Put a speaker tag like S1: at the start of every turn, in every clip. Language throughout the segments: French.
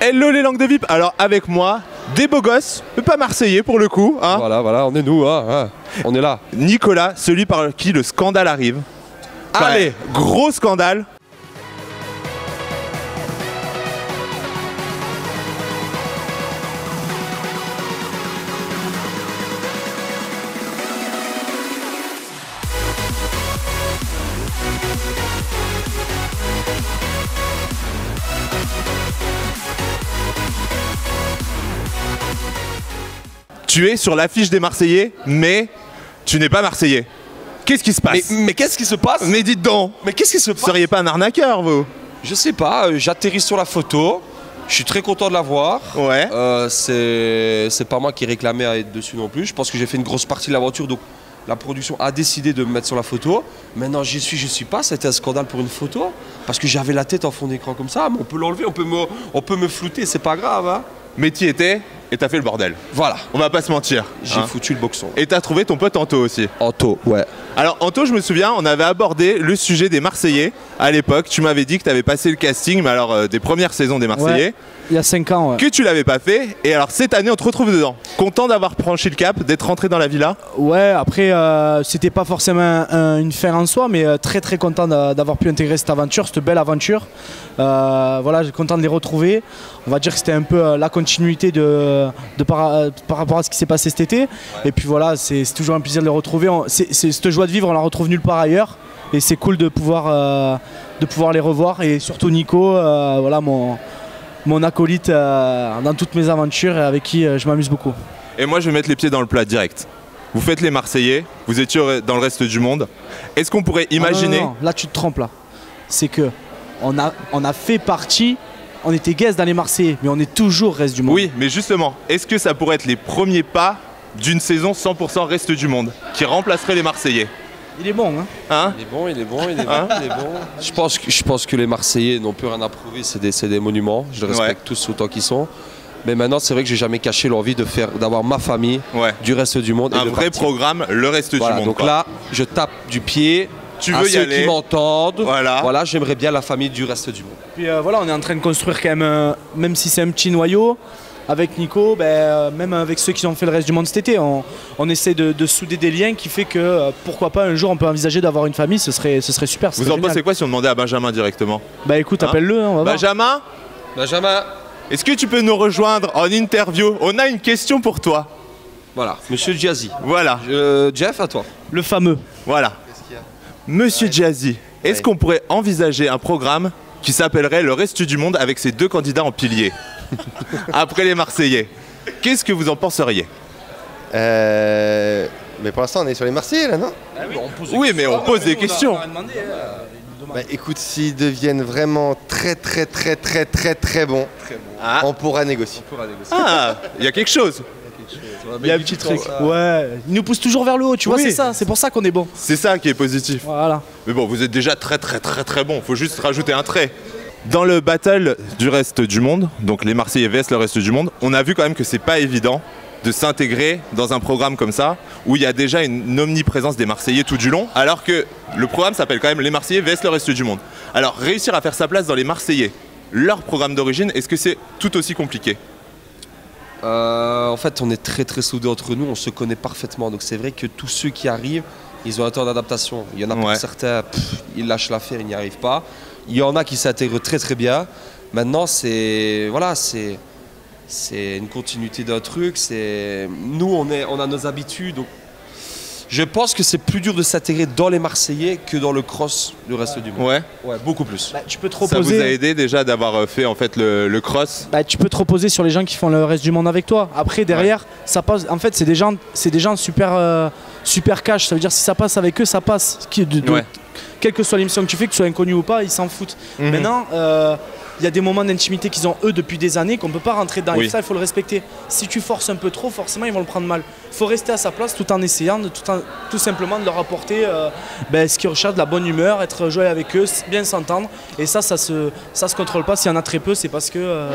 S1: Hello les langues de VIP. Alors avec moi, des beaux gosses, mais pas marseillais pour le coup. Hein.
S2: Voilà, on est nous, hein. On est là.
S1: Nicolas, celui par qui le scandale arrive. Allez, gros scandale. Tu es sur l'affiche des Marseillais, mais tu n'es pas Marseillais. Qu'est-ce qui se passe?
S2: Mais qu'est-ce qui se passe?
S1: Mais dites donc.
S2: Mais qu'est-ce qui se passe?
S1: Vous seriez pas un arnaqueur, vous?
S2: Je sais pas, j'atterris sur la photo. Je suis très content de la voir.
S1: Ouais.
S2: C'est pas moi qui réclamais à être dessus non plus. Je pense que j'ai fait une grosse partie de l'aventure, donc la production a décidé de me mettre sur la photo. Maintenant, j'y suis, je suis pas. C'était un scandale pour une photo. Parce que j'avais la tête en fond d'écran comme ça. Mais on peut l'enlever, on peut me flouter, c'est pas grave. Hein.
S1: Mais t'y étais et t'as fait le bordel.
S2: Voilà.
S1: On va pas se mentir.
S2: J'ai foutu le boxon.
S1: Et t'as trouvé ton pote Anto aussi.
S2: Anto, ouais.
S1: Alors Anto, je me souviens, on avait abordé le sujet des Marseillais à l'époque. Tu m'avais dit que t'avais passé le casting, mais alors des premières saisons des Marseillais.
S3: Ouais, il y a 5 ans, ouais.
S1: Que tu l'avais pas fait. Et alors cette année, on te retrouve dedans. Content d'avoir franchi le cap, d'être rentré dans la villa.
S3: Ouais, après, c'était pas forcément une fin en soi, mais très très content d'avoir pu intégrer cette aventure, cette belle aventure. Voilà, j'ai content de les retrouver. On va dire que c'était un peu la continuité par rapport à ce qui s'est passé cet été. Ouais. Et puis voilà, c'est toujours un plaisir de les retrouver. Cette joie de vivre, on la retrouve nulle part ailleurs. Et c'est cool de pouvoir les revoir. Et surtout Nico, voilà, mon acolyte dans toutes mes aventures et avec qui je m'amuse beaucoup.
S1: Et moi, je vais mettre les pieds dans le plat direct. Vous faites les Marseillais, vous étiez dans le reste du monde. Est-ce qu'on pourrait imaginer...
S3: non, là, tu te trompes là. C'est que on a fait partie... On était guest dans les Marseillais, mais on est toujours reste du monde.
S1: Oui, mais justement, est-ce que ça pourrait être les premiers pas d'une saison 100% reste du monde qui remplacerait les Marseillais?
S3: Il est bon, hein,
S2: il est bon. Je pense que les Marseillais n'ont plus rien à prouver, c'est des monuments. Je les respecte tous autant qu'ils sont. Mais maintenant, c'est vrai que j'ai jamais caché l'envie d'avoir ma famille du reste du monde.
S1: Un vrai programme, le reste du monde.
S2: Donc là, je tape du pied.
S1: Tu veux y aller.
S2: Ceux qui m'entendent,
S1: voilà,
S2: j'aimerais bien la famille du reste du monde.
S3: Puis voilà, on est en train de construire quand même si c'est un petit noyau, avec Nico, même avec ceux qui ont fait le reste du monde cet été, on essaie de souder des liens qui fait que pourquoi pas un jour on peut envisager d'avoir une famille, ce serait super.
S1: Vous en pensez quoi si on demandait à Benjamin directement?
S3: Bah écoute, appelle-le, on va voir.
S1: Benjamin, est-ce que tu peux nous rejoindre en interview? On a une question pour toi.
S2: Voilà, Monsieur Jazzy.
S1: Voilà.
S2: Jeff, à toi.
S3: Le fameux.
S1: Voilà. Monsieur Jazzy, est-ce qu'on pourrait envisager un programme qui s'appellerait Le Reste du Monde avec ces deux candidats en pilier après les Marseillais? Qu'est-ce que vous en penseriez?
S4: Mais pour l'instant, on est sur les Marseillais là, non?
S1: Oui, mais on pose des questions.
S4: Bah, écoute, s'ils deviennent vraiment très bons, on pourra négocier.
S1: Ah, il y a quelque chose.
S3: Il y a un petit truc. Ouais, il nous pousse toujours vers le haut, tu vois, c'est ça, c'est pour ça qu'on est bon.
S1: C'est ça qui est positif.
S3: Voilà.
S1: Mais bon, vous êtes déjà très bon, faut juste rajouter un trait. Dans le battle du reste du monde, donc les Marseillais vs le reste du monde, on a vu quand même que c'est pas évident de s'intégrer dans un programme comme ça, où il y a déjà une omniprésence des Marseillais tout du long, alors que le programme s'appelle quand même les Marseillais vs le reste du monde. Alors réussir à faire sa place dans les Marseillais, leur programme d'origine, est-ce que c'est tout aussi compliqué?
S2: En fait, on est très soudés entre nous, on se connaît parfaitement. Donc c'est vrai que tous ceux qui arrivent, ils ont un temps d'adaptation. Il y en a pour certains, ils lâchent l'affaire, ils n'y arrivent pas. Il y en a qui s'intègrent très bien. Maintenant, c'est une continuité d'un truc. Nous, on a nos habitudes. Donc, je pense que c'est plus dur de s'intégrer dans les Marseillais que dans le cross du reste du monde. Ouais, beaucoup plus.
S3: Bah, tu peux te
S1: reposer. Ça vous a aidé déjà d'avoir fait en fait le cross?
S3: Bah, tu peux te reposer sur les gens qui font le reste du monde avec toi. Après derrière, ça passe. En fait, c'est des gens super cash. Ça veut dire si ça passe avec eux, ça passe. Quelle que soit l'émission que tu fais, que tu sois inconnu ou pas, ils s'en foutent. Maintenant, il y a des moments d'intimité qu'ils ont eux depuis des années qu'on peut pas rentrer dans. Et ça, il faut le respecter. Si tu forces un peu trop, forcément, ils vont le prendre mal. Il faut rester à sa place tout en essayant tout simplement de leur apporter ce qu'ils recherchent, de la bonne humeur, être joyeux avec eux, bien s'entendre. Et ça se contrôle pas. S'il y en a très peu, c'est parce que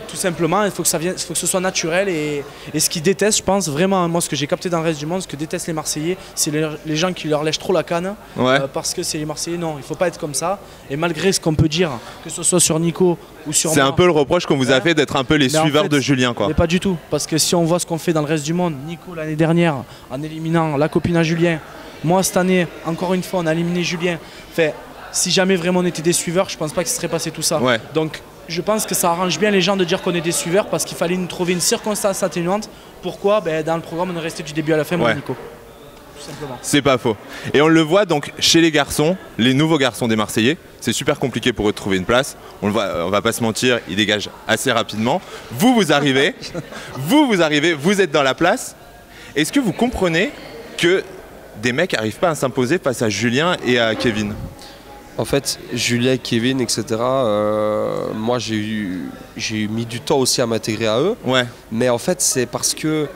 S3: Tout simplement, il faut que ce soit naturel et ce qu'ils détestent, je pense vraiment, moi ce que j'ai capté dans le reste du monde, ce que détestent les Marseillais, c'est les gens qui leur lèchent trop la canne parce que c'est les Marseillais, non, il ne faut pas être comme ça. Et malgré ce qu'on peut dire, que ce soit sur Nico ou sur moi.
S1: C'est un peu le reproche qu'on vous a fait d'être un peu les suiveurs de Julien, quoi.
S3: Mais pas du tout, parce que si on voit ce qu'on fait dans le reste du monde, Nico l'année dernière en éliminant la copine à Julien, moi cette année, encore une fois, on a éliminé Julien. Enfin, si jamais vraiment on était des suiveurs, je pense pas qu'il se serait passé tout ça. Donc je pense que ça arrange bien les gens de dire qu'on est des suiveurs parce qu'il fallait nous trouver une circonstance atténuante. Pourquoi dans le programme on est resté du début à la fin, mon Nico. Tout simplement.
S1: C'est pas faux. Et on le voit donc chez les garçons, les nouveaux garçons des Marseillais, c'est super compliqué pour eux de trouver une place. On le voit, on va pas se mentir, ils dégagent assez rapidement. Vous arrivez, vous êtes dans la place. Est-ce que vous comprenez que des mecs n'arrivent pas à s'imposer face à Julien et à Kevin?
S2: En fait, Julien, Kevin, etc., moi j'ai mis du temps aussi à m'intégrer à eux. Mais en fait, c'est parce que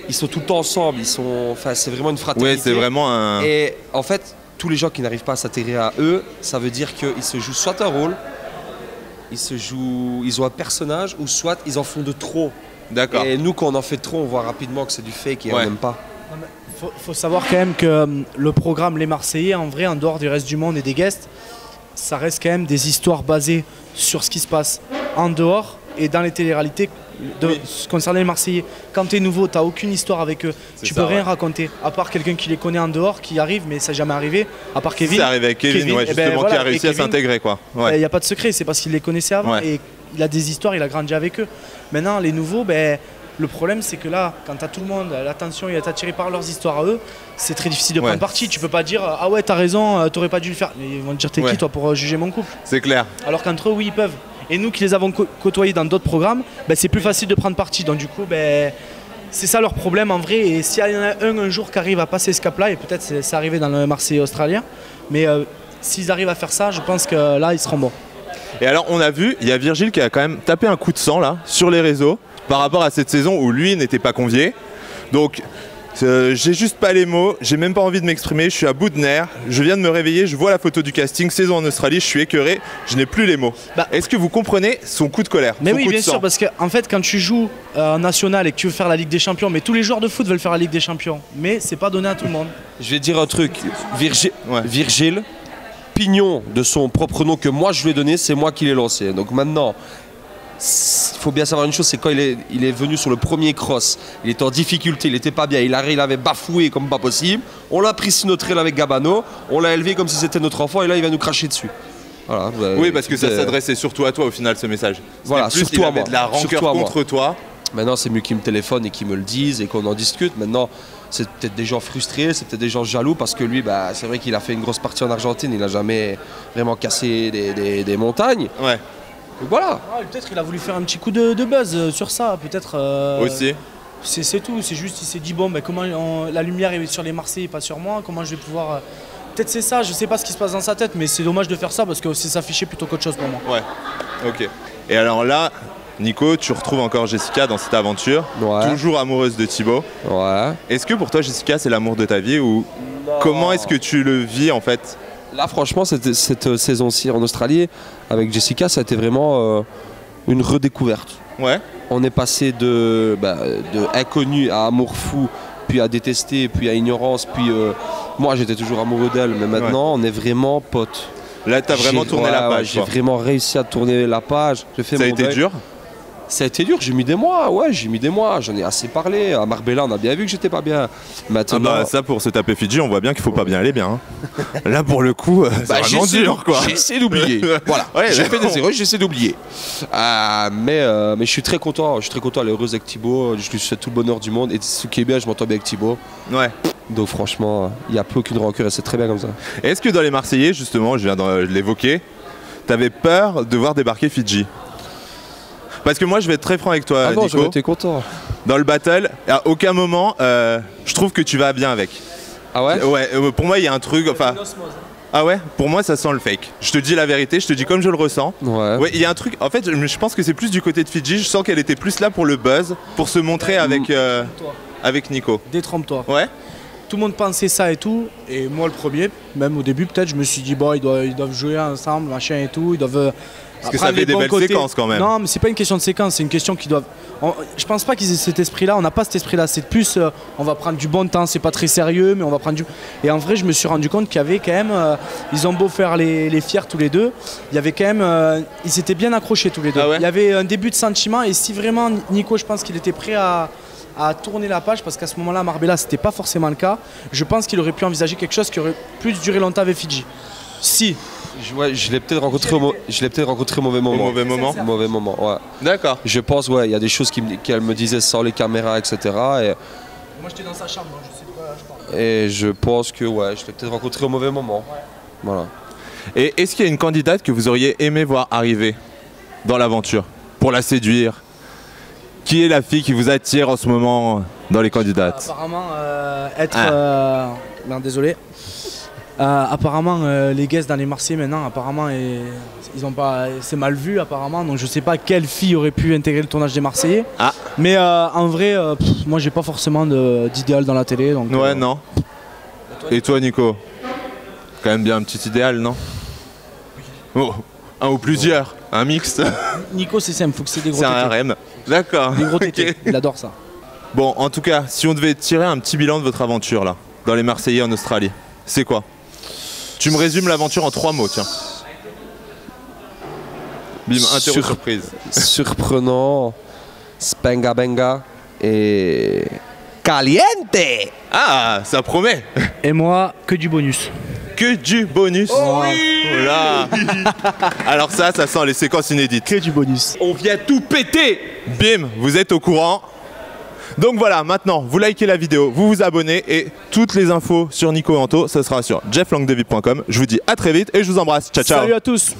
S2: ils sont tout le temps ensemble. C'est vraiment une fraternité.
S1: Ouais, c'est vraiment un...
S2: Et en fait, tous les gens qui n'arrivent pas à s'intégrer à eux, ça veut dire qu'ils se jouent soit un rôle, ils ont un personnage, ou soit ils en font de trop.
S1: D'accord.
S2: Et nous, quand on en fait trop, on voit rapidement que c'est du fake et on n'aime pas.
S3: Faut savoir quand même que le programme Les Marseillais, en vrai, en dehors du reste du monde et des guests, ça reste quand même des histoires basées sur ce qui se passe en dehors et dans les téléréalités concernant les Marseillais. Quand tu es nouveau, tu n'as aucune histoire avec eux, tu peux rien raconter, à part quelqu'un qui les connaît en dehors, qui arrive, mais ça n'est jamais arrivé, à part Kevin.
S1: C'est arrivé avec Kevin, justement, qui a réussi à s'intégrer. Il
S3: n'y a pas de secret, c'est parce qu'il les connaissait avant et il a des histoires, il a grandi avec eux. Maintenant, les nouveaux, le problème, c'est que là, quand t'as tout le monde, l'attention est attirée par leurs histoires à eux, c'est très difficile de prendre parti. Tu peux pas dire ah ouais, t'as raison, t'aurais pas dû le faire. Ils vont te dire t'es qui toi pour juger mon couple?
S1: C'est clair.
S3: Alors qu'entre eux, oui, ils peuvent. Et nous qui les avons côtoyés dans d'autres programmes, c'est plus facile de prendre parti. Donc du coup, c'est ça leur problème en vrai. Et s'il y en a un jour qui arrive à passer ce cap-là, et peut-être c'est arrivé dans le Marseille australien, mais s'ils arrivent à faire ça, je pense que là, ils seront bons.
S1: Et alors, on a vu, il y a Virgile qui a quand même tapé un coup de sang là sur les réseaux par rapport à cette saison où lui n'était pas convié. Donc j'ai juste pas les mots, j'ai même pas envie de m'exprimer, je suis à bout de nerfs, je viens de me réveiller, je vois la photo du casting, saison en Australie, je suis écœuré, je n'ai plus les mots. Est-ce que vous comprenez son coup de colère?
S3: Mais oui, bien sûr, parce qu'en fait quand tu joues en national et que tu veux faire la Ligue des Champions, mais tous les joueurs de foot veulent faire la Ligue des Champions, mais c'est pas donné à tout le monde.
S2: Je vais dire un truc, Virgile, Pignon de son propre nom que moi je lui ai donné, c'est moi qui l'ai lancé. Donc maintenant, il faut bien savoir une chose, c'est quand il est venu sur le premier cross, il était en difficulté, il était pas bien, il avait bafoué comme pas possible. On l'a pris sur notre aile avec Gabano, on l'a élevé comme si c'était notre enfant et là il va nous cracher dessus. Voilà,
S1: oui, parce que ça s'adressait surtout à toi au final ce message.
S2: Voilà,
S1: plus,
S2: surtout
S1: il
S2: à
S1: avait
S2: moi.
S1: de la rancœur contre toi.
S2: Maintenant c'est mieux qu'ils me téléphonent et qu'ils me le disent et qu'on en discute. Maintenant c'est peut-être des gens frustrés, c'est peut-être des gens jaloux parce que lui c'est vrai qu'il a fait une grosse partie en Argentine, il n'a jamais vraiment cassé des montagnes.
S1: Ouais.
S2: Donc voilà.
S3: Peut-être qu'il a voulu faire un petit coup de buzz sur ça, peut-être.
S1: Aussi.
S3: C'est tout, c'est juste il s'est dit bon comment la lumière est sur les Marseillais, pas sur moi, comment je vais pouvoir. Peut-être c'est ça, je sais pas ce qui se passe dans sa tête, mais c'est dommage de faire ça parce que c'est s'afficher plutôt qu'autre chose pour moi.
S1: Ouais, ok. Et alors là, Nico, tu retrouves encore Jessica dans cette aventure, toujours amoureuse de Thibaut.
S2: Ouais.
S1: Est-ce que pour toi Jessica c'est l'amour de ta vie ou comment est-ce que tu le vis en fait?
S2: Là franchement cette saison-ci en Australie avec Jessica ça a été vraiment une redécouverte.
S1: Ouais.
S2: On est passé de inconnu à amour fou, puis à détester, puis à ignorance, puis moi j'étais toujours amoureux d'elle, mais maintenant on est vraiment potes.
S1: Là t'as vraiment tourné la page.
S2: J'ai vraiment réussi à tourner la page.
S1: Ça a été dur?
S2: Ça a été dur, j'ai mis des mois, j'en ai assez parlé. À Marbella, on a bien vu que j'étais pas bien. Maintenant,
S1: ça pour se taper Fidji, on voit bien qu'il faut pas bien aller bien. Hein. Là pour le coup, c'est vraiment dur quoi.
S2: J'essaie d'oublier. Voilà, j'ai fait des erreurs, j'essaie d'oublier. Mais je suis très content, elle est heureuse avec Thibaut, je lui souhaite tout le bonheur du monde. Et ce qui est bien, je m'entends bien avec Thibaut.
S1: Ouais.
S2: Donc franchement, il n'y a plus aucune rancœur et c'est très bien comme ça.
S1: Est-ce que dans les Marseillais, justement, je viens de l'évoquer, t'avais peur de voir débarquer Fidji? Parce que moi je vais être très franc avec toi, Nico.
S2: J'aurais été content.
S1: Dans le battle, à aucun moment je trouve que tu vas bien avec.
S2: Ah ouais?
S1: Ouais, pour moi il y a un truc, enfin... Ah ouais? Pour moi ça sent le fake. Je te dis la vérité, je te dis comme je le ressens.
S2: Ouais.
S1: Il y a un truc, en fait je pense que c'est plus du côté de Fidji, je sens qu'elle était plus là pour le buzz, pour se montrer avec Nico.
S3: Détrompe-toi.
S1: Ouais.
S3: Tout le monde pensait ça et tout, et moi le premier, même au début peut-être, je me suis dit bon ils doivent jouer ensemble, machin et tout, ils doivent
S1: Parce que ça fait des belles séquences quand même.
S3: Non, mais c'est pas une question de séquence, c'est une question qui doivent. Je pense pas qu'ils aient cet esprit-là, on n'a pas cet esprit-là. C'est plus, on va prendre du bon temps, c'est pas très sérieux, mais on va prendre du. Et en vrai, je me suis rendu compte qu'il y avait quand même. Ils ont beau faire les fiers tous les deux, il y avait quand même. Ils étaient bien accrochés tous les deux.
S1: Ah ouais.
S3: Il y avait un début de sentiment, et si vraiment Nico, je pense qu'il était prêt à tourner la page, parce qu'à ce moment-là, Marbella, c'était pas forcément le cas. Je pense qu'il aurait pu envisager quelque chose qui aurait plus duré longtemps avec Fidji. Si.
S2: Je l'ai peut-être rencontré au mauvais moment.
S1: Au mauvais moment.
S2: Au mauvais moment, ouais.
S1: D'accord.
S2: Je pense, ouais, il y a des choses qu'elle me disait sans les caméras, etc. Et
S3: Moi, j'étais dans sa chambre, donc je sais de quoi je parle.
S2: Et je pense que, ouais, je l'ai peut-être rencontré au mauvais moment. Ouais. Voilà.
S1: Et est-ce qu'il y a une candidate que vous auriez aimé voir arriver dans l'aventure pour la séduire? Qui est la fille qui vous attire en ce moment dans les candidates?
S3: Apparemment, non, désolé. Apparemment, les guests dans les Marseillais maintenant, apparemment, ils ont pas, c'est mal vu apparemment. Donc je sais pas quelle fille aurait pu intégrer le tournage des Marseillais.
S1: Ah.
S3: Mais en vrai, moi j'ai pas forcément d'idéal dans la télé. Donc,
S1: Ouais, non. Et toi, Nico? Quand même bien un petit idéal, non? Oh, un ou plusieurs, un mixte.
S3: Nico, c'est simple, faut que c'est des gros
S1: C'est un
S3: tétés.
S1: RM. D'accord.
S3: Des gros tétés,
S1: Ok.
S3: il adore ça.
S1: Bon, en tout cas, si on devait tirer un petit bilan de votre aventure là, dans les Marseillais en Australie, c'est quoi? Tu me résumes l'aventure en 3 mots, tiens. Bim, interro surprise.
S2: Surprenant, spenga benga et caliente.
S1: Ah, ça promet.
S3: Et moi, que du bonus.
S1: Que du bonus.
S3: Oh oui.
S1: Oh là. Alors ça sent les séquences inédites.
S3: Que du bonus.
S1: On vient tout péter. Bim, vous êtes au courant. Donc voilà, maintenant, vous likez la vidéo, vous vous abonnez et toutes les infos sur Nico et Anto, ça sera sur jefflangdevip.com. Je vous dis à très vite et je vous embrasse. Ciao, ciao.
S3: Salut à tous.